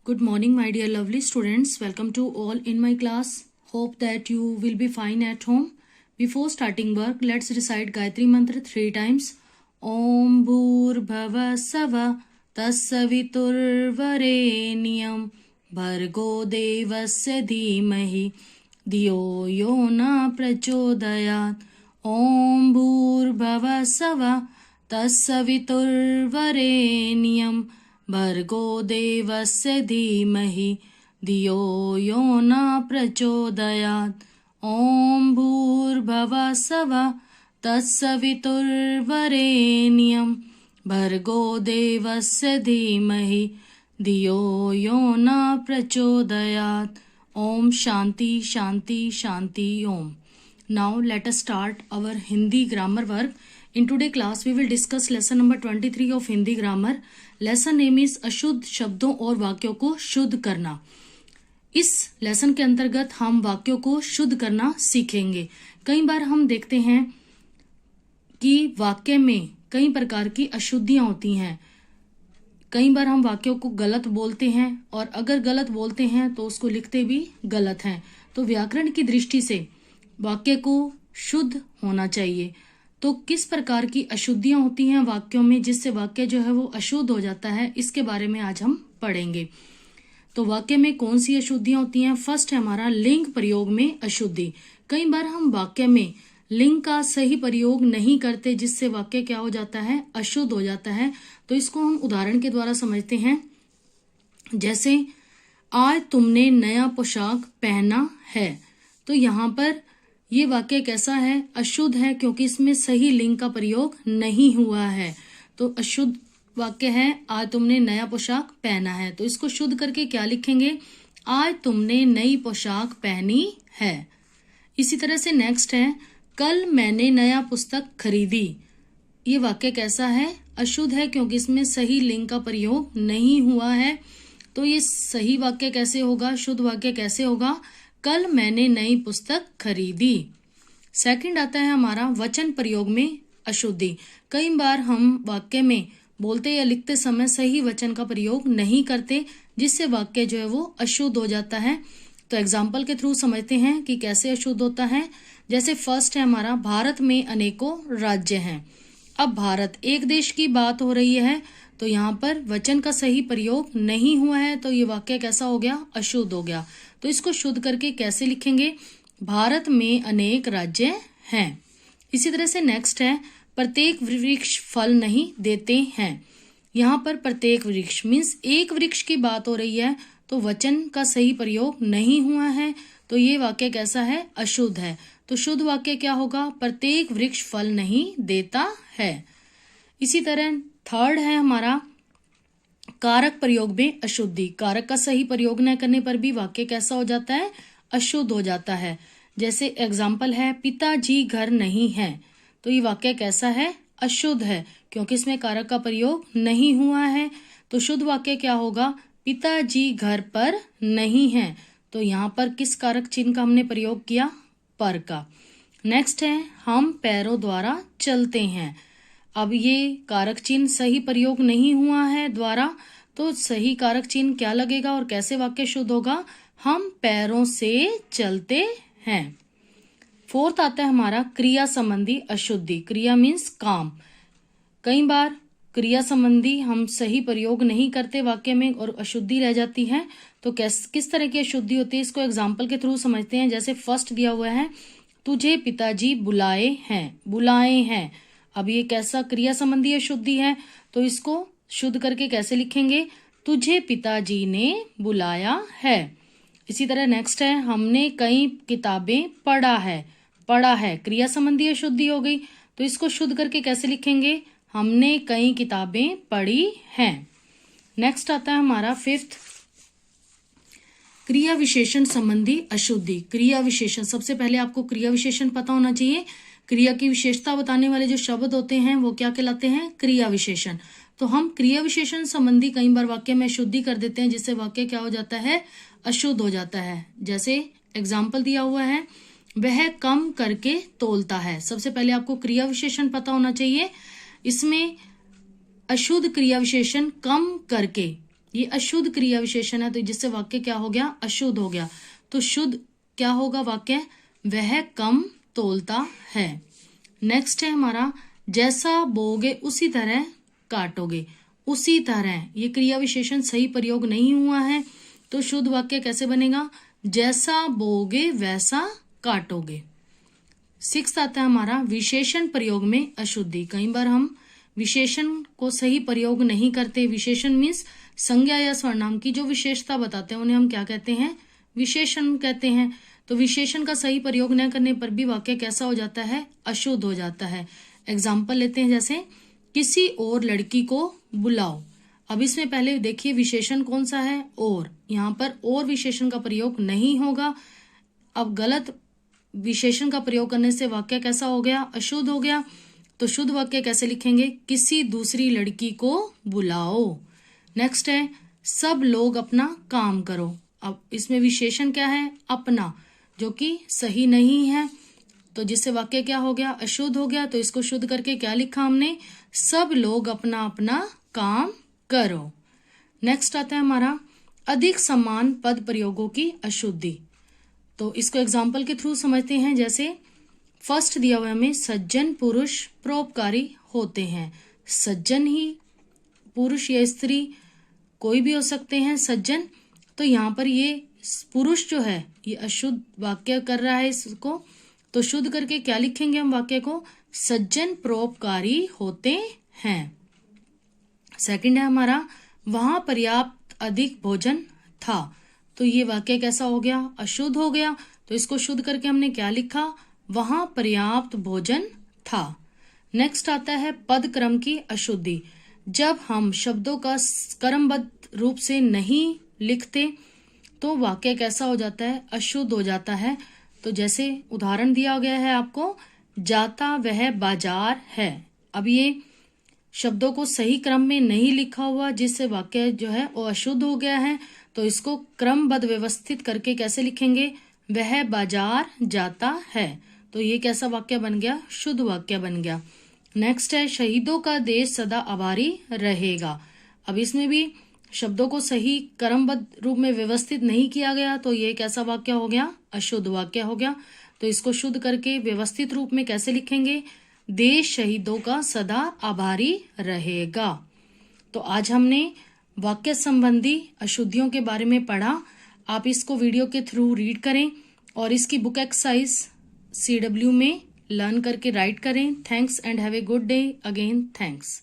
Good morning, my dear lovely students. Welcome to all in my class. Hope that you will be fine at home. Before starting work, let's recite Gayatri Mantra 3 times. Om Bhurbhava Sava Tassaviturvareniyam Bhargo Devasya Dhimahi Dhiyo Yona Prachodayat. Om Bhurbhava Sava Tassaviturvareniyam भर्गो देवस्य धीमहि धियो यो न प्रचोदयात्. ओम भूर्भुवः स्वः तत्सवितुर्वरेण्यं भर्गो देवस्य धीमहि धियो यो न प्रचोदयात्. ओम शांति शांति Shanti Om. Now let us start our Hindi grammar work. In today's class we will discuss lesson number 23 of Hindi grammar. Lesson name is अशुद्ध शब्दों और वाक्यों को शुद्ध करना. इस लेसन के अंतर्गत हम वाक्यों को शुद्ध करना सीखेंगे. कई बार हम देखते हैं कि वाक्य में कई प्रकार की अशुद्धियां होती हैं. कई बार हम वाक्यों को गलत बोलते हैं और अगर गलत बोलते हैं तो उसको लिखते भी गलत हैं. तो व्याकरण की दृष्टि से वाक्य को शुद्ध होना चाहिए. तो किस प्रकार की अशुद्धियां होती हैं वाक्यों में जिससे वाक्य जो है वो अशुद्ध हो जाता है, इसके बारे में आज हम पढ़ेंगे. तो वाक्य में कौन सी अशुद्धियां होती हैं? फर्स्ट है हमारा लिंग प्रयोग में अशुद्धि. कई बार हम वाक्य में लिंग का सही प्रयोग नहीं करते जिससे वाक्य क्या हो जाता है, अशुद्ध हो जाता है. तो इसको हम उदाहरण के द्वारा समझते हैं. जैसे आज तुमने नया पोशाक पहना है. तो यहाँ पर ये वाक्य कैसा है? अशुद्ध है, क्योंकि इसमें सही लिंग का प्रयोग नहीं हुआ है. तो अशुद्ध वाक्य है, आज तुमने नया पोशाक पहना है. तो इसको शुद्ध करके क्या लिखेंगे? आज तुमने नई पोशाक पहनी है. इसी तरह से नेक्स्ट है, कल मैंने नया पुस्तक खरीदी. ये वाक्य कैसा है? अशुद्ध है, क्योंकि इसमें सही लिंग का प्रयोग नहीं हुआ है. तो ये सही वाक्य कैसे होगा, शुद्ध वाक्य कैसे होगा? कल मैंने नई पुस्तक खरीदी. सेकंड आता है हमारा वचन प्रयोग में अशुद्धि. कई बार हम वाक्य में बोलते या लिखते समय सही वचन का प्रयोग नहीं करते जिससे वाक्य जो है वो अशुद्ध हो जाता है. तो एग्जाम्पल के थ्रू समझते हैं कि कैसे अशुद्ध होता है. जैसे फर्स्ट है हमारा, भारत में अनेकों राज्य हैं. अब भारत एक देश की बात हो रही है, तो यहाँ पर वचन का सही प्रयोग नहीं हुआ है. तो ये वाक्य कैसा हो गया? अशुद्ध हो गया. तो इसको शुद्ध करके कैसे लिखेंगे? भारत में अनेक राज्य हैं. इसी तरह से नेक्स्ट है, प्रत्येक वृक्ष फल नहीं देते हैं. यहाँ पर प्रत्येक वृक्ष मीन्स एक वृक्ष की बात हो रही है, तो वचन का सही प्रयोग नहीं हुआ है. तो ये वाक्य कैसा है? अशुद्ध है. तो शुद्ध वाक्य क्या होगा? प्रत्येक वृक्ष फल नहीं देता है. इसी तरह थर्ड है हमारा कारक प्रयोग में अशुद्धि. कारक का सही प्रयोग न करने पर भी वाक्य कैसा हो जाता है? अशुद्ध हो जाता है. जैसे एग्जाम्पल है, पिताजी घर नहीं है. तो ये वाक्य कैसा है? अशुद्ध है, क्योंकि इसमें कारक का प्रयोग नहीं हुआ है. तो शुद्ध वाक्य क्या होगा? पिताजी घर पर नहीं है. तो यहाँ पर किस कारक चिन्ह का हमने प्रयोग किया? पर का. नेक्स्ट है, हम पैरों द्वारा चलते हैं. अब ये कारक चिन्ह सही प्रयोग नहीं हुआ है द्वारा, तो सही कारक चिन्ह क्या लगेगा और कैसे वाक्य शुद्ध होगा? हम पैरों से चलते हैं. फोर्थ आता है हमारा क्रिया संबंधी अशुद्धि. क्रिया मीन्स काम. कई बार क्रिया संबंधी हम सही प्रयोग नहीं करते वाक्य में और अशुद्धि रह जाती है. तो किस तरह की अशुद्धि होती है, इसको एग्जाम्पल के थ्रू समझते हैं. जैसे फर्स्ट दिया हुआ है, तुझे पिताजी बुलाए हैं. बुलाए हैं. अब ये कैसा क्रिया संबंधी अशुद्धि है? तो इसको शुद्ध करके कैसे लिखेंगे? तुझे पिताजी ने बुलाया है. इसी तरह नेक्स्ट है, हमने कई किताबें पढ़ा है. पढ़ा है क्रिया संबंधी अशुद्धि हो गई. तो इसको शुद्ध करके कैसे लिखेंगे? हमने कई किताबें पढ़ी हैं. नेक्स्ट आता है हमारा फिफ्थ क्रिया विशेषण संबंधी अशुद्धि. क्रिया विशेषण, सबसे पहले आपको क्रिया विशेषण पता होना चाहिए. क्रिया की विशेषता बताने वाले जो शब्द होते हैं वो क्या कहलाते हैं? क्रिया विशेषण. तो हम क्रिया विशेषण संबंधी कई बार वाक्य में अशुद्धि कर देते हैं जिससे वाक्य क्या हो जाता है? अशुद्ध हो जाता है. जैसे एग्जाम्पल दिया हुआ है, वह कम करके तोलता है. सबसे पहले आपको क्रिया विशेषण पता होना चाहिए. इसमें अशुद्ध क्रिया विशेषण कम करके ये अशुद्ध क्रिया विशेषण है, तो जिससे वाक्य क्या हो गया, अशुद्ध हो गया। तो शुद्ध क्या होगा वाक्य, वह कम तोलता है। नेक्स्ट है हमारा, जैसा बोगे उसी तरह काटोगे। उसी तरह, ये क्रिया विशेषण सही प्रयोग नहीं हुआ है, तो शुद्ध वाक्य कैसे बनेगा, जैसा बोगे वैसा काटोगे। 6 आता है हमारा, विशेषण प्रयोग में अशुद्धि। कई बार हम विशेषण को सही प्रयोग नहीं करते। विशेषण मीन्स संज्ञा या सर्वनाम की जो विशेषता बताते हैं उन्हें हम क्या कहते हैं, विशेषण कहते हैं। तो विशेषण का सही प्रयोग न करने पर भी वाक्य कैसा हो जाता है, अशुद्ध हो जाता है। एग्जाम्पल लेते हैं, जैसे किसी और लड़की को बुलाओ। अब इसमें पहले देखिए विशेषण कौन सा है, और यहाँ पर और विशेषण का प्रयोग नहीं होगा। अब गलत विशेषण का प्रयोग करने से वाक्य कैसा हो गया, अशुद्ध हो गया। तो शुद्ध वाक्य कैसे लिखेंगे, किसी दूसरी लड़की को बुलाओ। नेक्स्ट है, सब लोग अपना काम करो। अब इसमें विशेषण क्या है, अपना, जो कि सही नहीं है, तो जिससे वाक्य क्या हो गया, अशुद्ध हो गया। तो इसको शुद्ध करके क्या लिखा हमने, सब लोग अपना अपना काम करो। नेक्स्ट आता है हमारा, अधिक समान पद प्रयोगों की अशुद्धि। तो इसको एग्जाम्पल के थ्रू समझते हैं। जैसे फर्स्ट दिया हुआ में, सज्जन पुरुष परोपकारी होते हैं। सज्जन ही पुरुष या स्त्री कोई भी हो सकते हैं सज्जन। तो यहाँ पर ये पुरुष जो है ये अशुद्ध वाक्य कर रहा है इसको, तो शुद्ध करके क्या लिखेंगे हम वाक्य को, सज्जन परोपकारी होते हैं। सेकंड है हमारा, वहां पर्याप्त अधिक भोजन था। तो ये वाक्य कैसा हो गया, अशुद्ध हो गया। तो इसको शुद्ध करके हमने क्या लिखा, वहां पर्याप्त भोजन था। नेक्स्ट आता है पद क्रम की अशुद्धि। जब हम शब्दों का क्रमबद्ध रूप से नहीं लिखते तो वाक्य कैसा हो जाता है, अशुद्ध हो जाता है। तो जैसे उदाहरण दिया गया है आपको, जाता वह बाजार है। अब ये शब्दों को सही क्रम में नहीं लिखा हुआ, जिससे वाक्य जो है वो अशुद्ध हो गया है। तो इसको क्रमबद्ध व्यवस्थित करके कैसे लिखेंगे, वह बाजार जाता है। तो ये कैसा वाक्य बन गया, शुद्ध वाक्य बन गया। नेक्स्ट है, शहीदों का देश सदा आभारी रहेगा। अब इसमें भी शब्दों को सही क्रमबद्ध रूप में व्यवस्थित नहीं किया गया, तो ये कैसा वाक्य हो गया, अशुद्ध वाक्य हो गया। तो इसको शुद्ध करके व्यवस्थित रूप में कैसे लिखेंगे, देश शहीदों का सदा आभारी रहेगा। तो आज हमने वाक्य संबंधी अशुद्धियों के बारे में पढ़ा। आप इसको वीडियो के थ्रू रीड करें और इसकी बुक एक्सरसाइज CW में लर्न करके राइट करें। Thanks and have a good day. Again thanks.